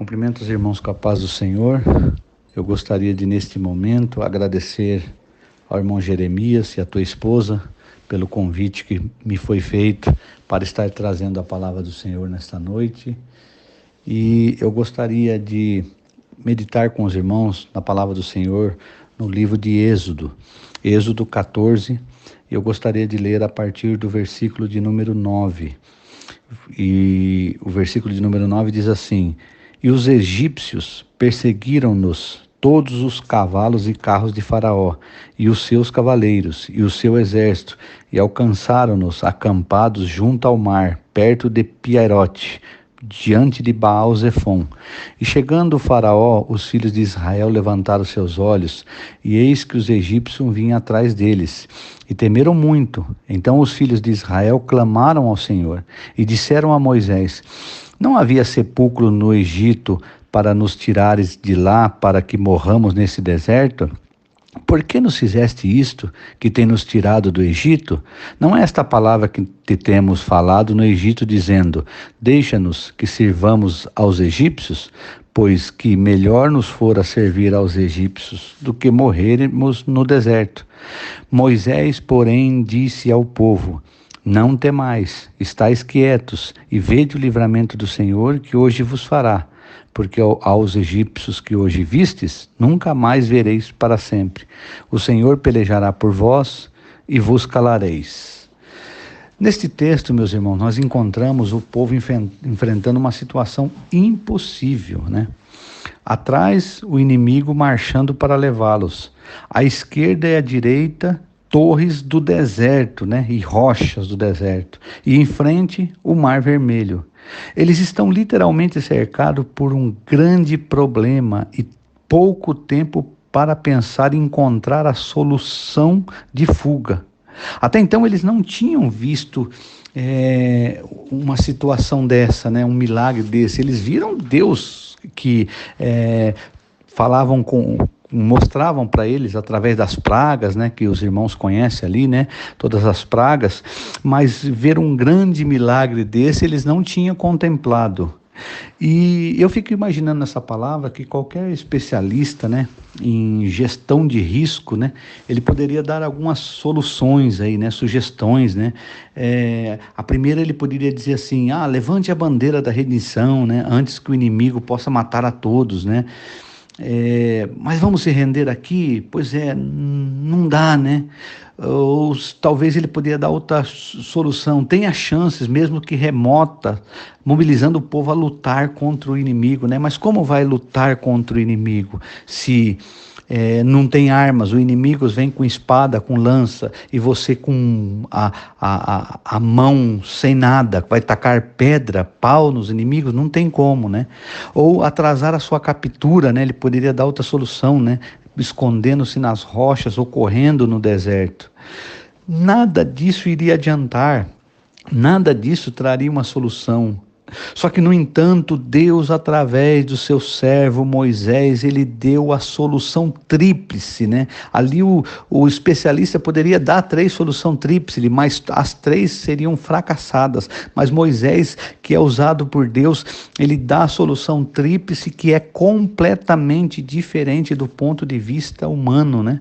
Cumprimento os irmãos com a paz do Senhor. Eu gostaria de, neste momento, agradecer ao irmão Jeremias e à tua esposa pelo convite que me foi feito para estar trazendo a palavra do Senhor nesta noite. E eu gostaria de meditar com os irmãos na palavra do Senhor no livro de Êxodo, Êxodo 14. Eu gostaria de ler a partir do versículo de número 9. E o versículo de número 9 diz assim: E os egípcios perseguiram-nos todos os cavalos e carros de Faraó, e os seus cavaleiros, e o seu exército, e alcançaram-nos acampados junto ao mar, perto de Piarote, diante de Baal-Zefon. E chegando o Faraó, os filhos de Israel levantaram seus olhos, e eis que os egípcios vinham atrás deles, e temeram muito. Então os filhos de Israel clamaram ao Senhor, e disseram a Moisés: Não havia sepulcro no Egito para nos tirares de lá, para que morramos nesse deserto? Por que nos fizeste isto, que tem nos tirado do Egito? Não é esta palavra que te temos falado no Egito, dizendo: Deixa-nos que sirvamos aos egípcios? Pois que melhor nos fora servir aos egípcios do que morrermos no deserto. Moisés, porém, disse ao povo: Não temais, estais quietos, e vede o livramento do Senhor que hoje vos fará. Porque aos egípcios que hoje vistes, nunca mais vereis para sempre. O Senhor pelejará por vós e vos calareis. Neste texto, meus irmãos, nós encontramos o povo enfrentando uma situação impossível, né? Atrás, o inimigo marchando para levá-los. À esquerda e à direita, torres do deserto, né? E rochas do deserto. E em frente, o Mar Vermelho. Eles estão literalmente cercados por um grande problema e pouco tempo para pensar em encontrar a solução de fuga. Até então eles não tinham visto uma situação dessa, né? Um milagre desse. Eles viram Deus que mostravam para eles através das pragas, né, que os irmãos conhecem ali, né, todas as pragas, mas ver um grande milagre desse eles não tinham contemplado. E eu fico imaginando nessa palavra que qualquer especialista, né, em gestão de risco, né, ele poderia dar algumas soluções aí, né, sugestões, né. A primeira, ele poderia dizer assim: levante a bandeira da redenção, né, antes que o inimigo possa matar a todos, né. Mas vamos se render aqui? Pois não dá, né? Ou talvez ele poderia dar outra solução: tenha chances, mesmo que remota, mobilizando o povo a lutar contra o inimigo, né? Mas como vai lutar contra o inimigo se não tem armas? O inimigo vem com espada, com lança, e você com a mão sem nada, vai tacar pedra, pau nos inimigos? Não tem como, né? Ou atrasar a sua captura, né? Ele poderia dar outra solução, né? Escondendo-se nas rochas ou correndo no deserto. Nada disso iria adiantar, nada disso traria uma solução. Só que, no entanto, Deus, através do seu servo Moisés, ele deu a solução tríplice, né? Ali o especialista poderia dar 3 soluções tríplices, mas as 3 seriam fracassadas. Mas Moisés, que é usado por Deus, ele dá a solução tríplice, que é completamente diferente do ponto de vista humano, né?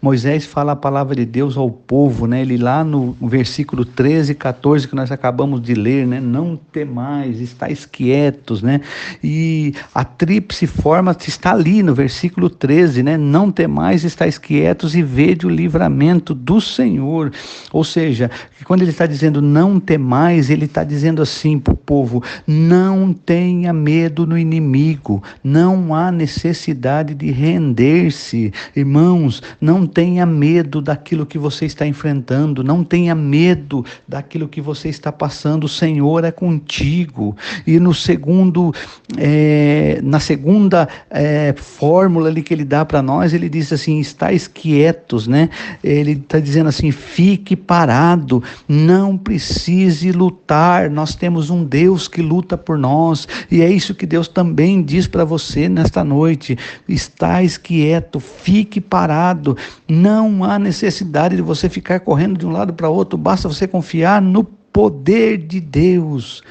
Moisés fala a palavra de Deus ao povo, né? Ele lá no versículo 13 e 14 que nós acabamos de ler, né? Não temais, estáis quietos, né? E a tríplice forma está ali no versículo 13, né? Não temais, estáis quietos e vede o livramento do Senhor. Ou seja, quando ele está dizendo não temais, ele está dizendo assim para o povo: não tenha medo no inimigo, não há necessidade de render-se. Irmãos, não tenha medo daquilo que você está enfrentando, não tenha medo daquilo que você está passando. O Senhor é contigo. E na segunda fórmula ali que ele dá para nós, ele diz assim: estáis quietos, né? Ele está dizendo assim: fique parado, não precise lutar, nós temos um Deus que luta por nós. E é isso que Deus também diz para você nesta noite: estáis quieto, fique parado, não há necessidade de você ficar correndo de um lado para outro, basta você confiar no poder de Deus.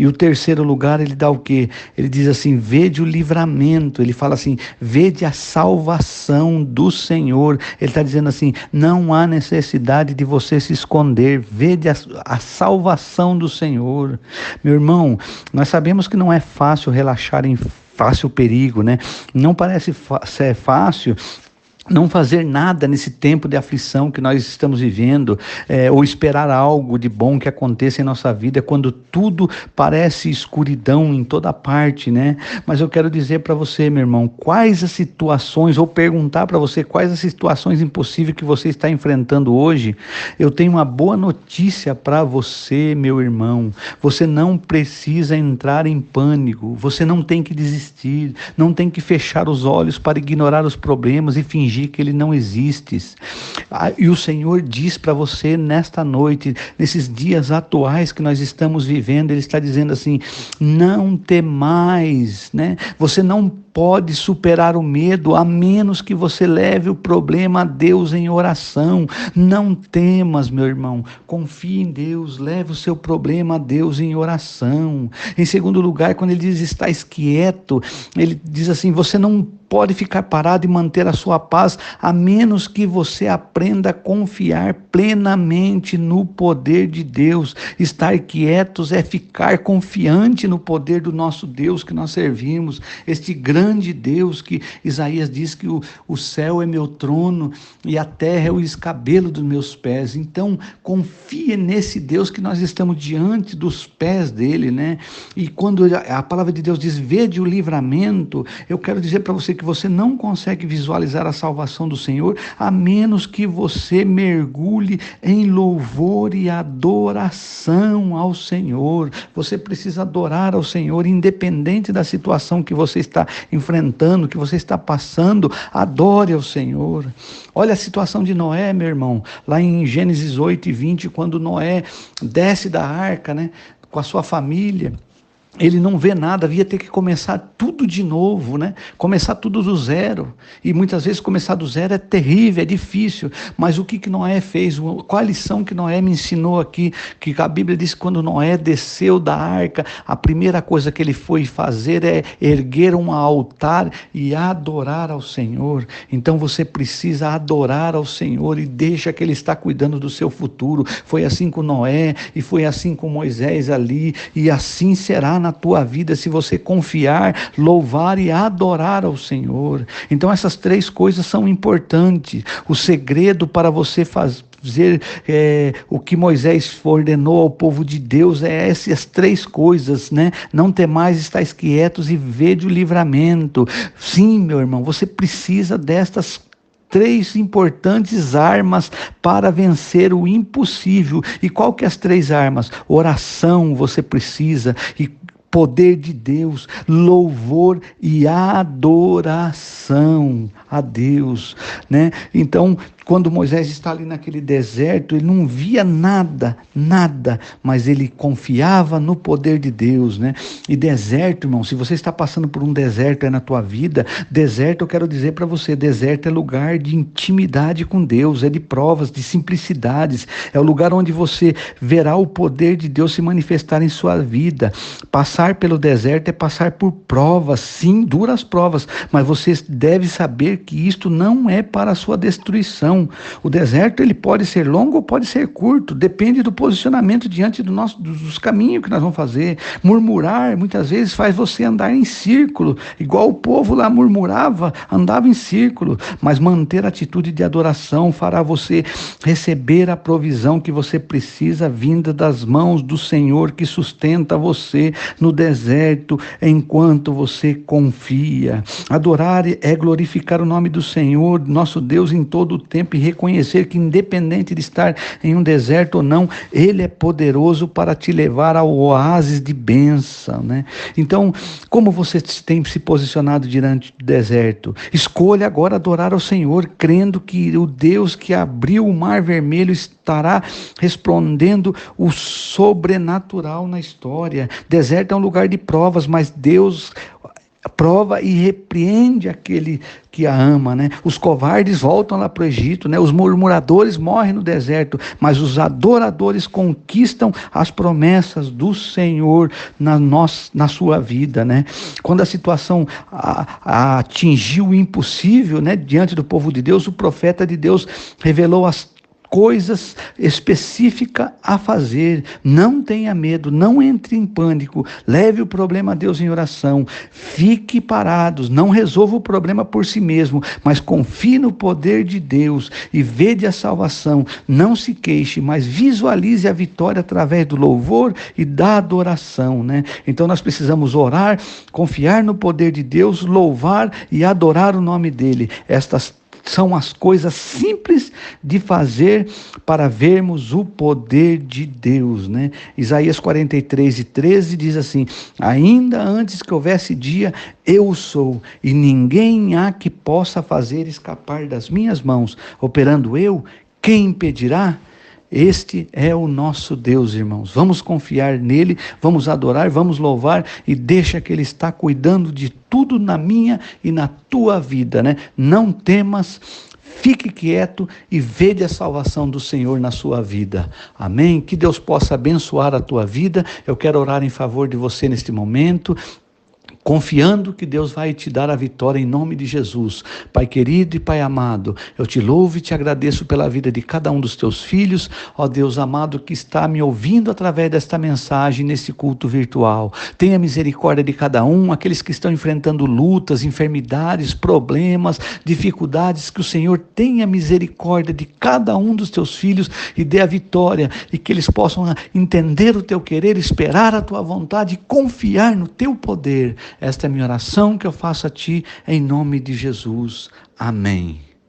E o terceiro lugar, ele dá o quê? Ele diz assim, vede o livramento. Ele fala assim, vede a salvação do Senhor. Ele está dizendo assim, não há necessidade de você se esconder. Vede a salvação do Senhor. Meu irmão, nós sabemos que não é fácil relaxar em fácil perigo, né? Não parece ser fácil não fazer nada nesse tempo de aflição que nós estamos vivendo, ou esperar algo de bom que aconteça em nossa vida, quando tudo parece escuridão em toda parte, né? Mas eu quero dizer para você, meu irmão, quais as situações, ou perguntar para você quais as situações impossíveis que você está enfrentando hoje. Eu tenho uma boa notícia para você, meu irmão. Você não precisa entrar em pânico, você não tem que desistir, não tem que fechar os olhos para ignorar os problemas e fingir que ele não existe. E o Senhor diz para você nesta noite, nesses dias atuais que nós estamos vivendo, Ele está dizendo assim, não temais, né? Você não pode superar o medo a menos que você leve o problema a Deus em oração. Não temas, meu irmão, confie em Deus, leve o seu problema a Deus em oração. Em segundo lugar, quando ele diz estais quieto, ele diz assim, você não pode ficar parado e manter a sua paz, a menos que você aprenda a confiar plenamente no poder de Deus. Estar quietos é ficar confiante no poder do nosso Deus que nós servimos, este grande Deus que Isaías diz que o céu é meu trono e a terra é o escabelo dos meus pés. Então, confie nesse Deus que nós estamos diante dos pés dele, né? E quando a palavra de Deus diz, vede o livramento, eu quero dizer para você que você não consegue visualizar a salvação do Senhor a menos que você mergulhe em louvor e adoração ao Senhor. Você precisa adorar ao Senhor, independente da situação que você está enfrentando, que você está passando, adore ao Senhor. Olha a situação de Noé, meu irmão, lá em Gênesis 8:20, quando Noé desce da arca, né, com a sua família. Ele não vê nada, havia ter que começar tudo de novo, né? Começar tudo do zero. E muitas vezes começar do zero é terrível, é difícil. Mas o que Noé fez? Qual a lição que Noé me ensinou aqui? Que a Bíblia diz que quando Noé desceu da arca, a primeira coisa que ele foi fazer é erguer um altar e adorar ao Senhor. Então você precisa adorar ao Senhor e deixa que Ele está cuidando do seu futuro. Foi assim com Noé e foi assim com Moisés ali, e assim será na tua vida se você confiar, louvar e adorar ao Senhor. Então essas três coisas são importantes. O segredo para você fazer o que Moisés ordenou ao povo de Deus é essas três coisas, né? Não temais, estáis quietos e vede o livramento. Sim, meu irmão, você precisa destas três importantes armas para vencer o impossível. E qual que é as três armas? Oração você precisa, e poder de Deus, louvor e adoração a Deus, né? Então, quando Moisés está ali naquele deserto, ele não via nada, mas ele confiava no poder de Deus, né? E deserto, irmão, se você está passando por um deserto aí na tua vida, deserto, eu quero dizer para você, deserto é lugar de intimidade com Deus, é de provas, de simplicidades, é o lugar onde você verá o poder de Deus se manifestar em sua vida. Passar pelo deserto é passar por provas, sim, duras provas, mas você deve saber que isto não é para a sua destruição. O deserto ele pode ser longo ou pode ser curto, depende do posicionamento diante dos caminhos que nós vamos fazer. Murmurar muitas vezes faz você andar em círculo, igual o povo lá murmurava, andava em círculo, mas manter a atitude de adoração fará você receber a provisão que você precisa, vinda das mãos do Senhor que sustenta você no deserto, enquanto você confia. Adorar é glorificar o nome do Senhor, nosso Deus, em todo o tempo, e reconhecer que independente de estar em um deserto ou não, Ele é poderoso para te levar ao oásis de bênção, né? Então, como você tem se posicionado diante do deserto? Escolha agora adorar ao Senhor, crendo que o Deus que abriu o mar vermelho estará respondendo o sobrenatural na história. Deserto é um lugar de provas, mas Deus prova e repreende aquele que a ama, né? Os covardes voltam lá para o Egito, né? Os murmuradores morrem no deserto, mas os adoradores conquistam as promessas do Senhor na sua vida, né? Quando a situação atingiu o impossível, né? Diante do povo de Deus, o profeta de Deus revelou as coisas específicas a fazer. Não tenha medo, não entre em pânico, leve o problema a Deus em oração, fique parados, não resolva o problema por si mesmo, mas confie no poder de Deus e vede a salvação. Não se queixe, mas visualize a vitória através do louvor e da adoração, né? Então nós precisamos orar, confiar no poder de Deus, louvar e adorar o nome dele. Estas são as coisas simples de fazer para vermos o poder de Deus, né? Isaías 43:13 diz assim: ainda antes que houvesse dia, eu sou, e ninguém há que possa fazer escapar das minhas mãos. Operando eu, quem impedirá? Este é o nosso Deus, irmãos. Vamos confiar nele, vamos adorar, vamos louvar e deixa que ele está cuidando de tudo na minha e na tua vida, né? Não temas, fique quieto e vede a salvação do Senhor na sua vida. Amém? Que Deus possa abençoar a tua vida. Eu quero orar em favor de você neste momento, confiando que Deus vai te dar a vitória em nome de Jesus. Pai querido e Pai amado, eu te louvo e te agradeço pela vida de cada um dos teus filhos, ó Deus amado, que está me ouvindo através desta mensagem nesse culto virtual. Tenha misericórdia de cada um, aqueles que estão enfrentando lutas, enfermidades, problemas, dificuldades, que o Senhor tenha misericórdia de cada um dos teus filhos e dê a vitória, e que eles possam entender o teu querer, esperar a tua vontade e confiar no teu poder. Esta é a minha oração que eu faço a ti, em nome de Jesus. Amém.